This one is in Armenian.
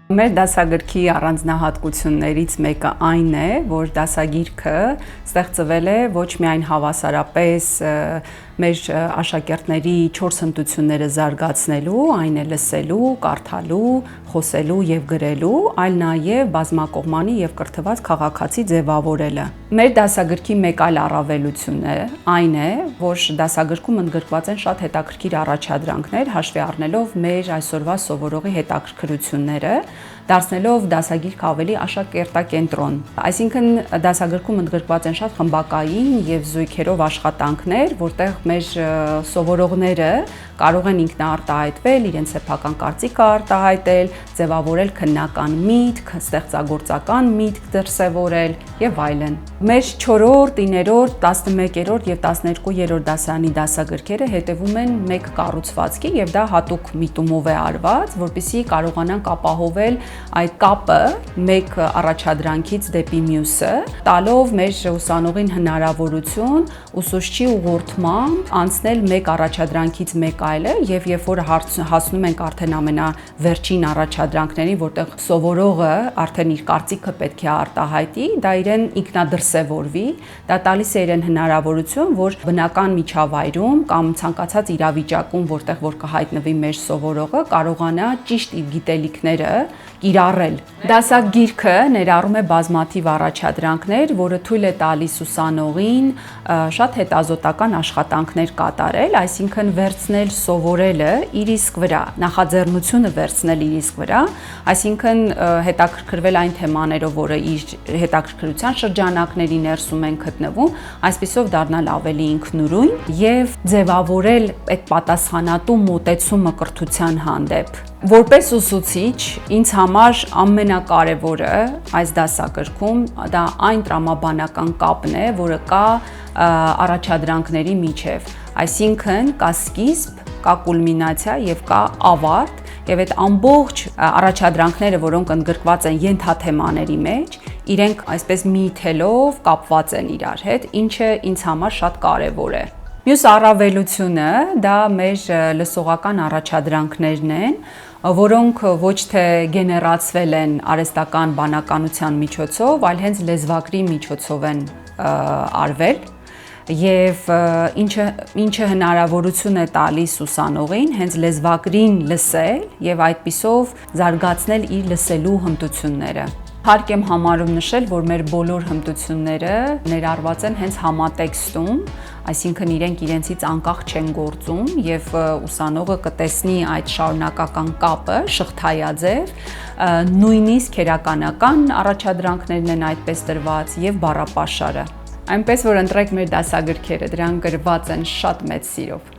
Մեր դասագրքի առանձնահատկություններից մեկը այն է, որ դասագիրքը ստեղծվել է ոչ միայն հավասարապես մեր աշակերտների 4 հմտությունները զարգացնելու, այն է լսելու, կարդալու, խոսելու եւ գրելու, այլ նաեւ բազմակողմանի եւ կրթված քաղաքացի ձևավորելը։ Մեր դասագրքի մեկ այլ առավելությունը այն է, որ դասագրքում ընդգրկված են շատ հետաքրքիր առաջադրանքներ, հաշվի առնելով մեր այսօրվա սովորողի հետաքրքրությունները, դարձնելով դասագիրքը ավելի աշակերտակենտրոն։ Այսինքն դասագրքում ընդգրկված են շատ խմբակային եւ զույգերով աշխատանքներ, որտեղ մեր սովորողները կարող են ինքնաարտահայտվել, իրենց սեփական կարծիքը արտահայտել, ձևավորել քննական միտք, ստեղծագործական միտք դրսևորել եւ այլն։ Մեր 4-րդ, 9-րդ, 11-րդ եւ 12-րդ դասարանի դասագրքերը հետևում են մեկ կառուցվածքի եւ դա հատուկ միտումով է արված, որպեսզի կարողանանք ապահովել այդ կապը մեկ առաջադրանքից դեպի մյուսը, տալով մեր ուսանողին հնարավորություն ուսուցչի ուղղորդմամբ անցնել մեկ առաջադրանքից մեկ այլը եւ երբ որ հասնում ենք արդեն ամենավերջին առաջադրանքներին, որտեղ սովորողը արդեն իր կարծիքը պետք է արտահայտի, դա իրեն ինքնադրսևորվի, դա տալիս է իրեն հնարավորություն, որ բնական միջավայրում կամ ցանկացած իրավիճակում, որտեղ որ կհայտնվի մեր սովորողը, կարողանա ճիշտ իր գիտելիքները կիրառել։ Դասագիրքը ներառում է բազմաթիվ առաջադրանքներ, որը թույլ է տալիս ուսանողին շատ հետազոտական աշխատանքներ կատարել, այսինքն վերցնել սովորելը իր իսկ վրա, նախաձեռնությունը վերցնել իր իսկ վրա, այսինքն հետաքրքրվել այն թեմաներով, որը իր հետաքրքրության շրջանակների ներսում են գտնվում, այսպիսով դառնալ ավելի ինքնուրույն եւ ձևավորել այդ պատասխանատու մոտեցումը կրթության հանդեպ։ Որպես ուսուցիչ, ինձ համար ամենակարևորը այս դասագրքում դա այն տրամաբանական կապն է, որը կա առաջադրանքների միջև, այսինքն կա սկիզբ, կա կուլմինացիա եւ կա ավարտ, եւ այդ ամբողջ առաջադրանքները, որոնք ընդգրկված են ենթաթեմաների մեջ, իրենք այսպես միթելով կապված են իրար հետ, ինչը ինձ համար շատ կարևոր է։ Մյուս առավելությունը դա մեր լսողական առաջադրանքներն են, որոնք ոչ թե գեներացվել են արհեստական բանականության միջոցով, այլ հենց լեզվակրի միջոցով են արվել եւ ինչը հնարավորություն է տալիս ուսանողին հենց լեզվակրին լսել եւ այդպիսով զարգացնել իր լսելու հմտությունները։ Հարկ եմ համարում նշել, որ մեր բոլոր հմտությունները ներառված են հենց համատեքստում, այսինքն իրենք իրենցից անկախ չեն գործում եւ ուսանողը կտեսնի այդ շարունակական կապը շղթայաձև, նույնիսկ քերականական առաջադրանքներն են այդպես տրված եւ բառապաշարը։ Այնպես որ ընտրեք մեր դասագրքերը, դրանք գրված են շատ մեծ սիրով։